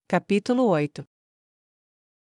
Capítulo 8.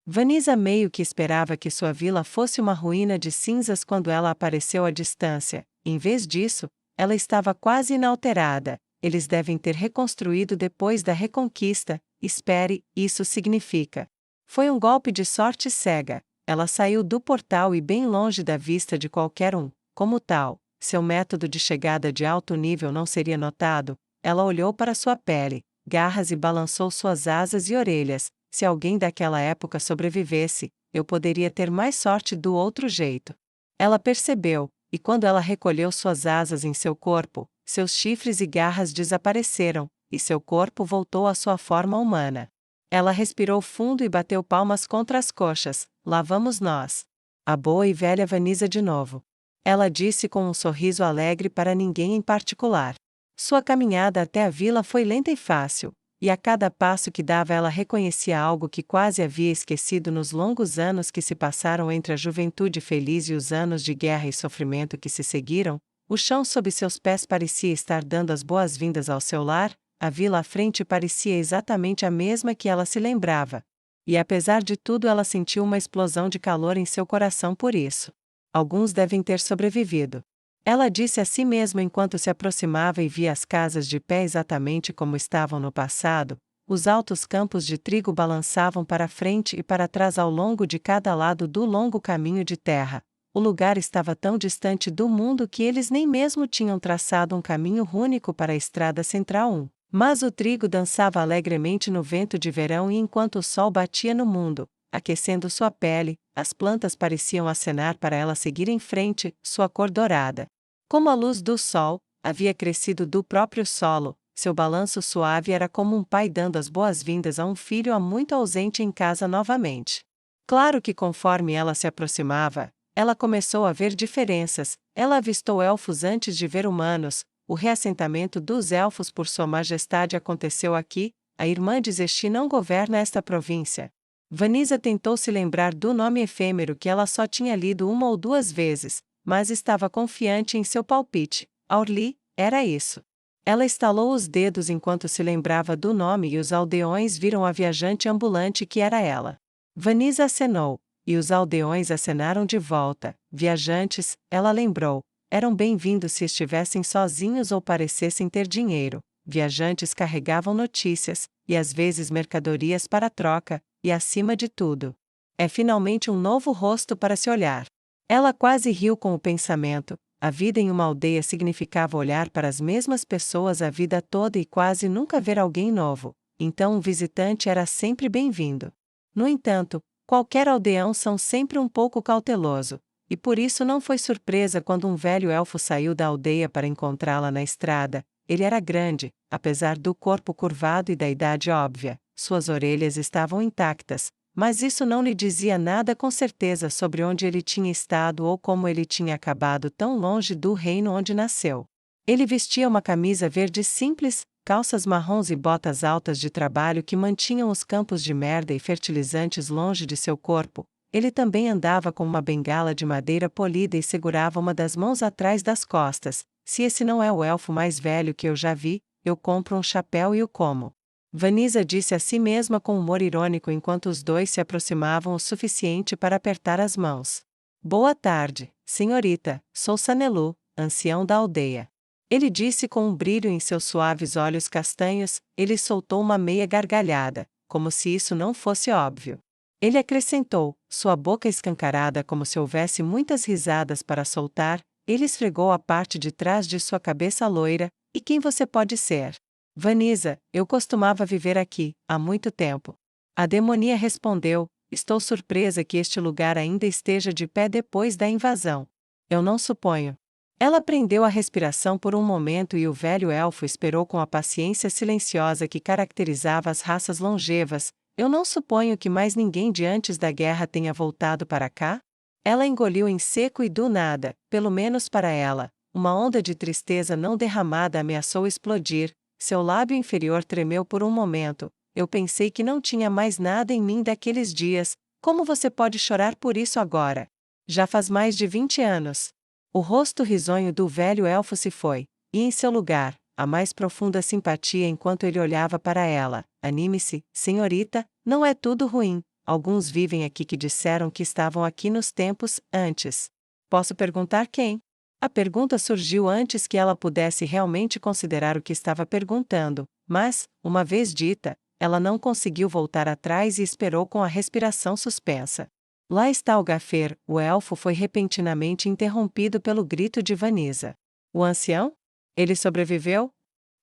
Vanessa meio que esperava que sua vila fosse uma ruína de cinzas quando ela apareceu à distância. Em vez disso, ela estava quase inalterada. Eles devem ter reconstruído depois da Reconquista. Espere, isso significa. Foi um golpe de sorte cega. Ela saiu do portal e bem longe da vista de qualquer um. Como tal, seu método de chegada de alto nível não seria notado. Ela olhou para sua pele, garras e balançou suas asas e orelhas. Se alguém daquela época sobrevivesse, eu poderia ter mais sorte do outro jeito. Ela percebeu, e quando ela recolheu suas asas em seu corpo, seus chifres e garras desapareceram, e seu corpo voltou à sua forma humana. Ela respirou fundo e bateu palmas contra as coxas. Lá vamos nós. A boa e velha Vanessa de novo. Ela disse com um sorriso alegre para ninguém em particular. Sua caminhada até a vila foi lenta e fácil, e a cada passo que dava ela reconhecia algo que quase havia esquecido nos longos anos que se passaram entre a juventude feliz e os anos de guerra e sofrimento que se seguiram. O chão sob seus pés parecia estar dando as boas-vindas ao seu lar, a vila à frente parecia exatamente a mesma que ela se lembrava. E apesar de tudo ela sentiu uma explosão de calor em seu coração por isso. Alguns devem ter sobrevivido. Ela disse a si mesma enquanto se aproximava e via as casas de pé exatamente como estavam no passado. Os altos campos de trigo balançavam para frente e para trás ao longo de cada lado do longo caminho de terra. O lugar estava tão distante do mundo que eles nem mesmo tinham traçado um caminho único para a estrada central 1. Mas o trigo dançava alegremente no vento de verão e enquanto o sol batia no mundo, aquecendo sua pele, as plantas pareciam acenar para ela seguir em frente, sua cor dourada. Como a luz do sol, havia crescido do próprio solo, seu balanço suave era como um pai dando as boas-vindas a um filho há muito ausente em casa novamente. Claro que conforme ela se aproximava, ela começou a ver diferenças. Ela avistou elfos antes de ver humanos. O reassentamento dos elfos por sua majestade aconteceu aqui. A irmã de Zesti não governa esta província. Vanessa tentou se lembrar do nome efêmero que ela só tinha lido uma ou duas vezes, mas estava confiante em seu palpite. Aurli, era isso. Ela estalou os dedos enquanto se lembrava do nome e os aldeões viram a viajante ambulante que era ela. Vanessa acenou, e os aldeões acenaram de volta. Viajantes, ela lembrou, eram bem-vindos se estivessem sozinhos ou parecessem ter dinheiro. Viajantes carregavam notícias, e às vezes mercadorias para troca, e acima de tudo, é finalmente um novo rosto para se olhar. Ela quase riu com o pensamento. A vida em uma aldeia significava olhar para as mesmas pessoas a vida toda e quase nunca ver alguém novo. Então um visitante era sempre bem-vindo. No entanto, qualquer aldeão são sempre um pouco cauteloso, e por isso não foi surpresa quando um velho elfo saiu da aldeia para encontrá-la na estrada. Ele era grande, apesar do corpo curvado e da idade óbvia. Suas orelhas estavam intactas, mas isso não lhe dizia nada com certeza sobre onde ele tinha estado ou como ele tinha acabado tão longe do reino onde nasceu. Ele vestia uma camisa verde simples, calças marrons e botas altas de trabalho que mantinham os campos de merda e fertilizantes longe de seu corpo. Ele também andava com uma bengala de madeira polida e segurava uma das mãos atrás das costas. Se esse não é o elfo mais velho que eu já vi, eu compro um chapéu e o como. Vanessa disse a si mesma com humor irônico enquanto os dois se aproximavam o suficiente para apertar as mãos. Boa tarde, senhorita, sou Sanelu, ancião da aldeia. Ele disse com um brilho em seus suaves olhos castanhos. Ele soltou uma meia gargalhada, como se isso não fosse óbvio. Ele acrescentou, sua boca escancarada como se houvesse muitas risadas para soltar. Ele esfregou a parte de trás de sua cabeça loira. E quem você pode ser? Vanessa, eu costumava viver aqui, há muito tempo. A demonia respondeu, estou surpresa que este lugar ainda esteja de pé depois da invasão. Eu não suponho. Ela prendeu a respiração por um momento e o velho elfo esperou com a paciência silenciosa que caracterizava as raças longevas. Eu não suponho que mais ninguém de antes da guerra tenha voltado para cá? Ela engoliu em seco e do nada, pelo menos para ela, uma onda de tristeza não derramada ameaçou explodir. Seu lábio inferior tremeu por um momento. Eu pensei que não tinha mais nada em mim daqueles dias. Como você pode chorar por isso agora? Já faz mais de 20 anos. O rosto risonho do velho elfo se foi, e em seu lugar, a mais profunda simpatia enquanto ele olhava para ela. Anime-se, senhorita, não é tudo ruim. Alguns vivem aqui que disseram que estavam aqui nos tempos antes. Posso perguntar quem? A pergunta surgiu antes que ela pudesse realmente considerar o que estava perguntando, mas, uma vez dita, ela não conseguiu voltar atrás e esperou com a respiração suspensa. Lá está o Gaffer, o elfo foi repentinamente interrompido pelo grito de Vanessa. O ancião? Ele sobreviveu?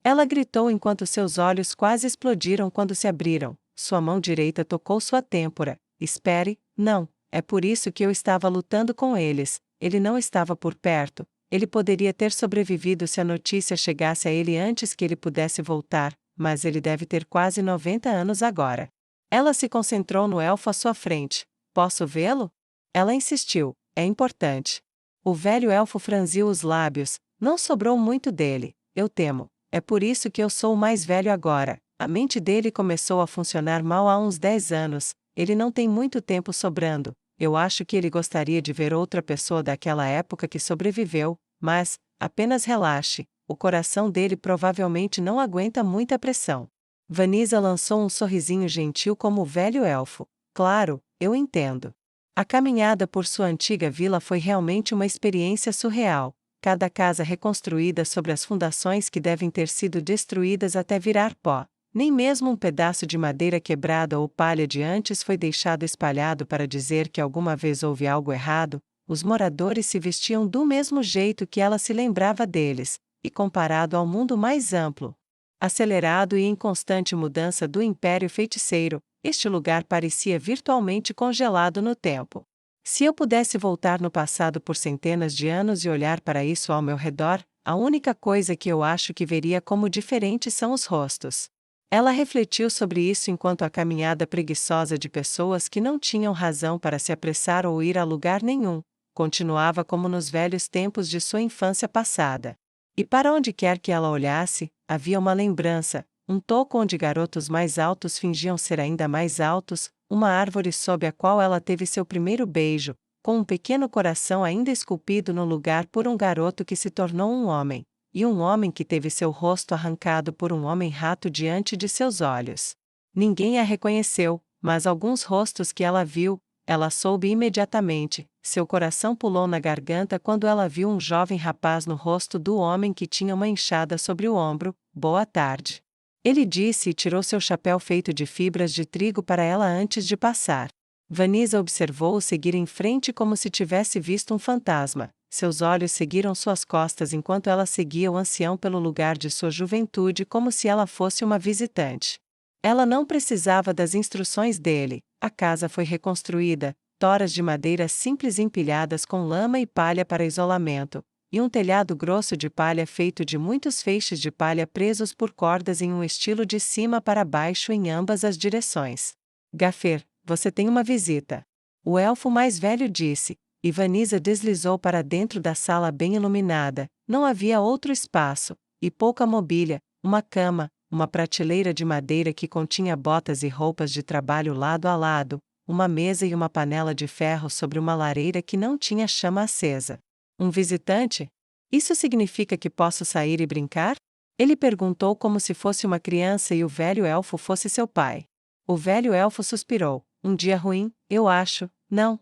Ela gritou enquanto seus olhos quase explodiram quando se abriram. Sua mão direita tocou sua têmpora. Espere, não, é por isso que eu estava lutando com eles. Ele não estava por perto. Ele poderia ter sobrevivido se a notícia chegasse a ele antes que ele pudesse voltar, mas ele deve ter quase 90 anos agora. Ela se concentrou no elfo à sua frente. Posso vê-lo? Ela insistiu. É importante. O velho elfo franziu os lábios. Não sobrou muito dele, eu temo. É por isso que eu sou o mais velho agora. A mente dele começou a funcionar mal há uns 10 anos. Ele não tem muito tempo sobrando. Eu acho que ele gostaria de ver outra pessoa daquela época que sobreviveu, mas, apenas relaxe, o coração dele provavelmente não aguenta muita pressão. Vanessa lançou um sorrisinho gentil como o velho elfo. Claro, eu entendo. A caminhada por sua antiga vila foi realmente uma experiência surreal. Cada casa reconstruída sobre as fundações que devem ter sido destruídas até virar pó. Nem mesmo um pedaço de madeira quebrada ou palha de antes foi deixado espalhado para dizer que alguma vez houve algo errado. Os moradores se vestiam do mesmo jeito que ela se lembrava deles, e comparado ao mundo mais amplo, acelerado e em constante mudança do Império Feiticeiro, este lugar parecia virtualmente congelado no tempo. Se eu pudesse voltar no passado por centenas de anos e olhar para isso ao meu redor, a única coisa que eu acho que veria como diferente são os rostos. Ela refletiu sobre isso enquanto a caminhada preguiçosa de pessoas que não tinham razão para se apressar ou ir a lugar nenhum, continuava como nos velhos tempos de sua infância passada. E para onde quer que ela olhasse, havia uma lembrança, um toco onde garotos mais altos fingiam ser ainda mais altos, uma árvore sob a qual ela teve seu primeiro beijo, com um pequeno coração ainda esculpido no lugar por um garoto que se tornou um homem, e um homem que teve seu rosto arrancado por um homem-rato diante de seus olhos. Ninguém a reconheceu, mas alguns rostos que ela viu, ela soube imediatamente. Seu coração pulou na garganta quando ela viu um jovem rapaz no rosto do homem que tinha uma enxada sobre o ombro. Boa tarde. Ele disse e tirou seu chapéu feito de fibras de trigo para ela antes de passar. Vanessa observou-o seguir em frente como se tivesse visto um fantasma. Seus olhos seguiram suas costas enquanto ela seguia o ancião pelo lugar de sua juventude como se ela fosse uma visitante. Ela não precisava das instruções dele. A casa foi reconstruída, toras de madeira simples empilhadas com lama e palha para isolamento, e um telhado grosso de palha feito de muitos feixes de palha presos por cordas em um estilo de cima para baixo em ambas as direções. Gaffer, você tem uma visita. O elfo mais velho disse, e Vanessa deslizou para dentro da sala bem iluminada. Não havia outro espaço, e pouca mobília, uma cama, uma prateleira de madeira que continha botas e roupas de trabalho lado a lado, uma mesa e uma panela de ferro sobre uma lareira que não tinha chama acesa. Um visitante? Isso significa que posso sair e brincar? Ele perguntou como se fosse uma criança e o velho elfo fosse seu pai. O velho elfo suspirou. Um dia ruim, eu acho. Não,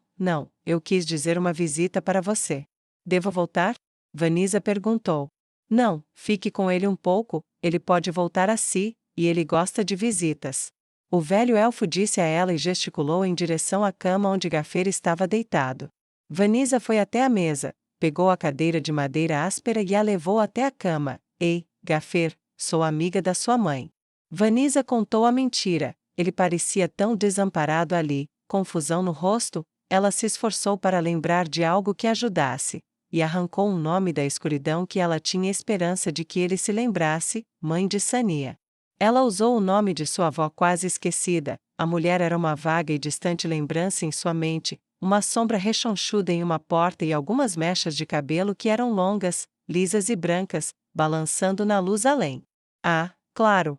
eu quis dizer uma visita para você. Devo voltar? Vanessa perguntou. Não, fique com ele um pouco, ele pode voltar a si, e ele gosta de visitas. O velho elfo disse a ela e gesticulou em direção à cama onde Gaffer estava deitado. Vanessa foi até a mesa, pegou a cadeira de madeira áspera e a levou até a cama. Ei, Gaffer, sou amiga da sua mãe. Vanessa contou a mentira, ele parecia tão desamparado ali, confusão no rosto, ela se esforçou para lembrar de algo que ajudasse, e arrancou um nome da escuridão que ela tinha esperança de que ele se lembrasse, mãe de Sania. Ela usou o nome de sua avó quase esquecida, a mulher era uma vaga e distante lembrança em sua mente, uma sombra rechonchuda em uma porta e algumas mechas de cabelo que eram longas, lisas e brancas, balançando na luz além. Ah, claro.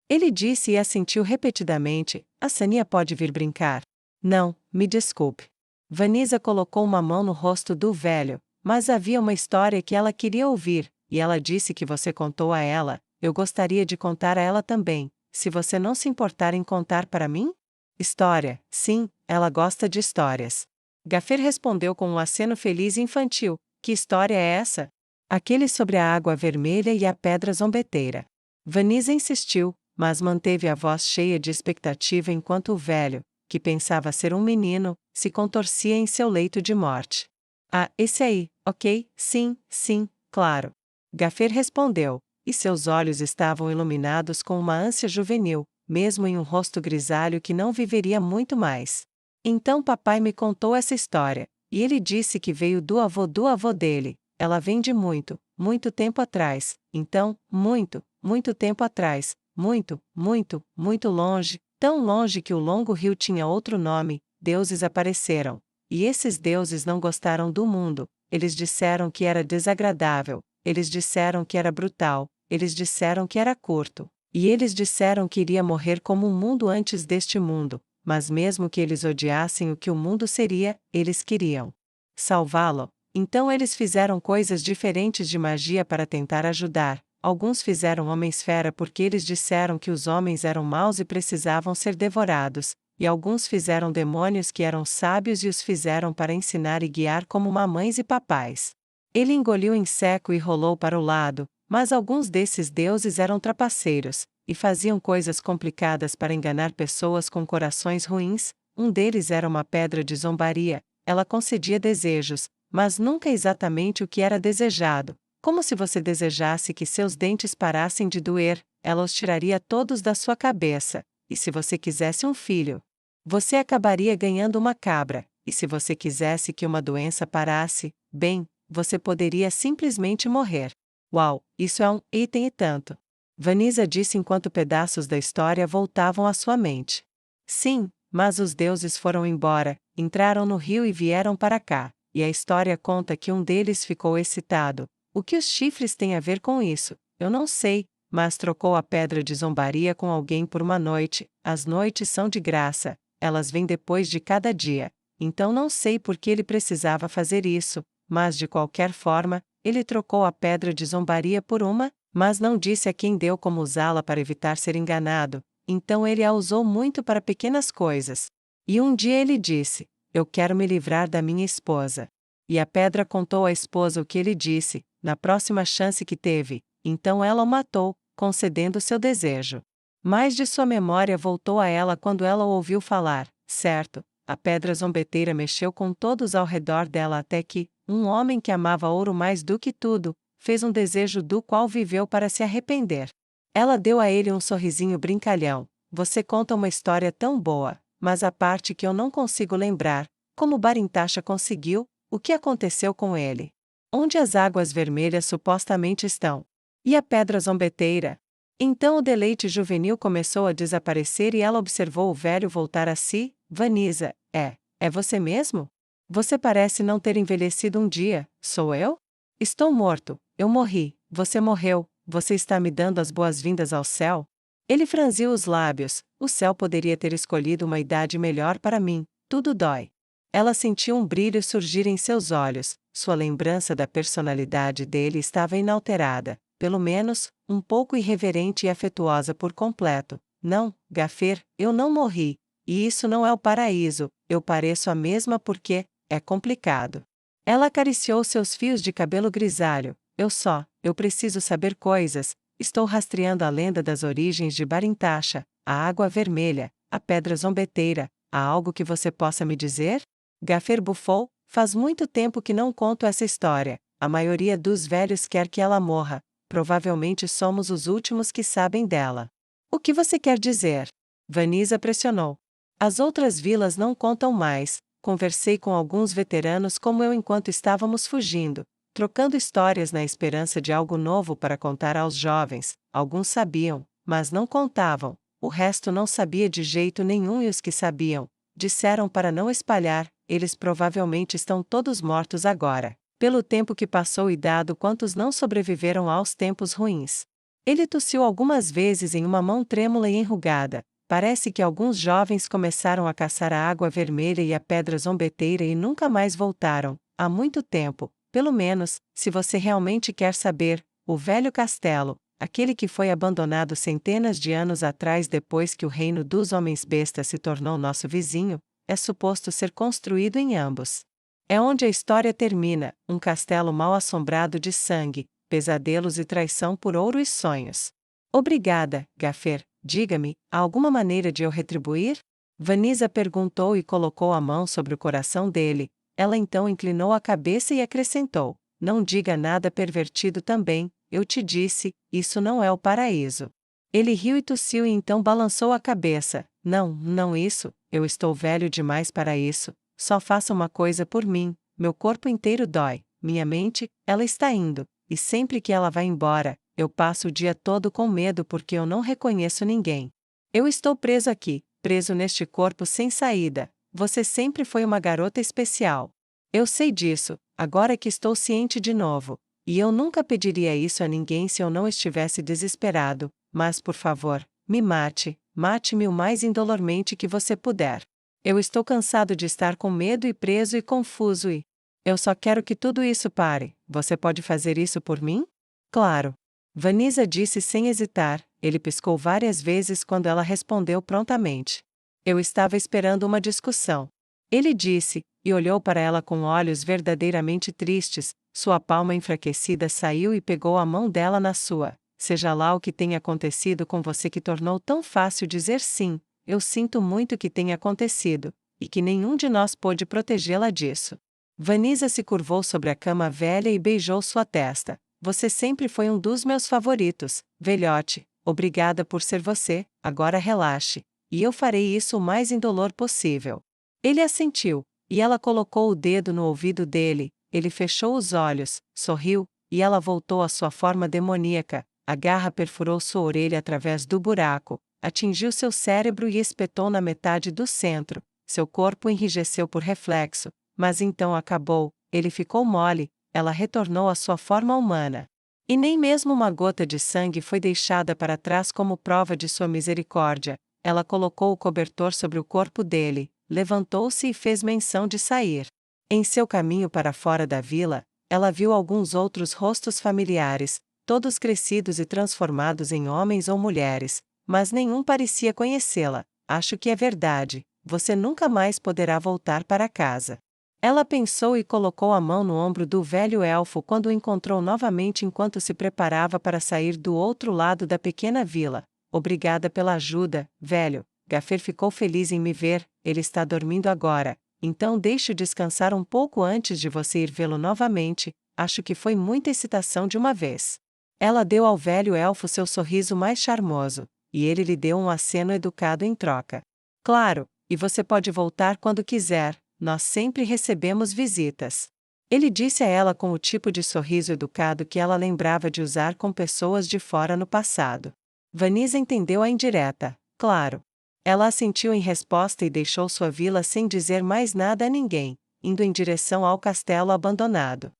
Ele disse e assentiu repetidamente, a Sania pode vir brincar. Não, me desculpe. Vanessa colocou uma mão no rosto do velho, mas havia uma história que ela queria ouvir, e ela disse que você contou a ela, eu gostaria de contar a ela também, se você não se importar em contar para mim? História, sim, ela gosta de histórias. Gaffer respondeu com um aceno feliz e infantil, que história é essa? Aquele sobre a água vermelha e a pedra zombeteira. Vanessa insistiu, mas manteve a voz cheia de expectativa enquanto o velho, que pensava ser um menino, se contorcia em seu leito de morte. Ah, esse aí, ok, sim, sim, claro. Gaffer respondeu, e seus olhos estavam iluminados com uma ânsia juvenil, mesmo em um rosto grisalho que não viveria muito mais. Então papai me contou essa história, e ele disse que veio do avô dele. Ela vem de muito, muito tempo atrás, então, muito, muito tempo atrás, muito, muito, muito longe, tão longe que o longo rio tinha outro nome, deuses apareceram. E esses deuses não gostaram do mundo, eles disseram que era desagradável, eles disseram que era brutal, eles disseram que era curto, e eles disseram que iria morrer como um mundo antes deste mundo, mas mesmo que eles odiassem o que o mundo seria, eles queriam salvá-lo. Então eles fizeram coisas diferentes de magia para tentar ajudar. Alguns fizeram homens-fera porque eles disseram que os homens eram maus e precisavam ser devorados, e alguns fizeram demônios que eram sábios e os fizeram para ensinar e guiar como mamães e papais. Ele engoliu em seco e rolou para o lado, mas alguns desses deuses eram trapaceiros, e faziam coisas complicadas para enganar pessoas com corações ruins. Um deles era uma pedra de zombaria, ela concedia desejos, mas nunca exatamente o que era desejado. Como se você desejasse que seus dentes parassem de doer, ela os tiraria todos da sua cabeça. E se você quisesse um filho, você acabaria ganhando uma cabra. E se você quisesse que uma doença parasse, bem, você poderia simplesmente morrer. Uau, isso é um item e tanto. Vanessa disse enquanto pedaços da história voltavam à sua mente. Sim, mas os deuses foram embora, entraram no rio e vieram para cá. E a história conta que um deles ficou excitado. O que os chifres têm a ver com isso? Eu não sei, mas trocou a pedra de zombaria com alguém por uma noite. As noites são de graça, elas vêm depois de cada dia. Então não sei por que ele precisava fazer isso, mas de qualquer forma, ele trocou a pedra de zombaria por uma, mas não disse a quem deu como usá-la para evitar ser enganado. Então ele a usou muito para pequenas coisas. E um dia ele disse: eu quero me livrar da minha esposa. E a pedra contou à esposa o que ele disse, na próxima chance que teve, então ela o matou, concedendo seu desejo. Mais de sua memória voltou a ela quando ela o ouviu falar, certo? A pedra zombeteira mexeu com todos ao redor dela até que, um homem que amava ouro mais do que tudo, fez um desejo do qual viveu para se arrepender. Ela deu a ele um sorrisinho brincalhão. Você conta uma história tão boa, mas a parte que eu não consigo lembrar, como Barintacha conseguiu, o que aconteceu com ele? Onde as águas vermelhas supostamente estão? E a pedra zombeteira? Então o deleite juvenil começou a desaparecer e ela observou o velho voltar a si. Vanessa, é você mesmo? Você parece não ter envelhecido um dia, sou eu? Estou morto, eu morri, você morreu, você está me dando as boas-vindas ao céu? Ele franziu os lábios, o céu poderia ter escolhido uma idade melhor para mim, tudo dói. Ela sentiu um brilho surgir em seus olhos, sua lembrança da personalidade dele estava inalterada, pelo menos, um pouco irreverente e afetuosa por completo. Não, Gaffer, eu não morri, e isso não é o paraíso, eu pareço a mesma porque, é complicado. Ela acariciou seus fios de cabelo grisalho, eu preciso saber coisas, estou rastreando a lenda das origens de Barintacha, a água vermelha, a pedra zombeteira, há algo que você possa me dizer? Gaffer bufou, faz muito tempo que não conto essa história, a maioria dos velhos quer que ela morra, provavelmente somos os últimos que sabem dela. O que você quer dizer? Vanessa pressionou. As outras vilas não contam mais, conversei com alguns veteranos como eu enquanto estávamos fugindo, trocando histórias na esperança de algo novo para contar aos jovens. Alguns sabiam, mas não contavam, o resto não sabia de jeito nenhum e os que sabiam, disseram para não espalhar, eles provavelmente estão todos mortos agora, pelo tempo que passou e dado quantos não sobreviveram aos tempos ruins. Ele tossiu algumas vezes em uma mão trêmula e enrugada. Parece que alguns jovens começaram a caçar a água vermelha e a pedra zombeteira e nunca mais voltaram, há muito tempo, pelo menos, se você realmente quer saber, o velho castelo, aquele que foi abandonado centenas de anos atrás depois que o reino dos homens-bestas se tornou nosso vizinho, é suposto ser construído em ambos. É onde a história termina, um castelo mal assombrado de sangue, pesadelos e traição por ouro e sonhos. Obrigada, Gaffer. Diga-me, há alguma maneira de eu retribuir? Vanessa perguntou e colocou a mão sobre o coração dele. Ela então inclinou a cabeça e acrescentou: não diga nada pervertido também, eu te disse, isso não é o paraíso. Ele riu e tossiu e então balançou a cabeça. Não, não isso, eu estou velho demais para isso, só faça uma coisa por mim, meu corpo inteiro dói, minha mente, ela está indo, e sempre que ela vai embora, eu passo o dia todo com medo porque eu não reconheço ninguém. Eu estou preso aqui, preso neste corpo sem saída. Você sempre foi uma garota especial. Eu sei disso, agora que estou ciente de novo. E eu nunca pediria isso a ninguém se eu não estivesse desesperado, mas por favor, me mate, mate-me o mais indolormente que você puder. Eu estou cansado de estar com medo e preso e confuso e... eu só quero que tudo isso pare. Você pode fazer isso por mim? Claro. Vanessa disse sem hesitar. Ele piscou várias vezes quando ela respondeu prontamente. Eu estava esperando uma discussão. Ele disse, e olhou para ela com olhos verdadeiramente tristes. Sua palma enfraquecida saiu e pegou a mão dela na sua. Seja lá o que tenha acontecido com você que tornou tão fácil dizer sim, eu sinto muito que tenha acontecido, e que nenhum de nós pôde protegê-la disso. Vanessa se curvou sobre a cama velha e beijou sua testa. Você sempre foi um dos meus favoritos, velhote. Obrigada por ser você, agora relaxe. E eu farei isso o mais indolor possível. Ele assentiu, e ela colocou o dedo no ouvido dele. Ele fechou os olhos, sorriu, e ela voltou à sua forma demoníaca. A garra perfurou sua orelha através do buraco, atingiu seu cérebro e espetou na metade do centro. Seu corpo enrijeceu por reflexo, mas então acabou, ele ficou mole, ela retornou à sua forma humana. E nem mesmo uma gota de sangue foi deixada para trás como prova de sua misericórdia. Ela colocou o cobertor sobre o corpo dele, levantou-se e fez menção de sair. Em seu caminho para fora da vila, ela viu alguns outros rostos familiares, todos crescidos e transformados em homens ou mulheres, mas nenhum parecia conhecê-la. Acho que é verdade, você nunca mais poderá voltar para casa. Ela pensou e colocou a mão no ombro do velho elfo quando o encontrou novamente enquanto se preparava para sair do outro lado da pequena vila. Obrigada pela ajuda, velho. Gaffer ficou feliz em me ver, ele está dormindo agora, então deixe-o descansar um pouco antes de você ir vê-lo novamente, acho que foi muita excitação de uma vez. Ela deu ao velho elfo seu sorriso mais charmoso, e ele lhe deu um aceno educado em troca. Claro, e você pode voltar quando quiser. Nós sempre recebemos visitas. Ele disse a ela com o tipo de sorriso educado que ela lembrava de usar com pessoas de fora no passado. Vanessa entendeu a indireta, claro. Ela assentiu em resposta e deixou sua vila sem dizer mais nada a ninguém, indo em direção ao castelo abandonado.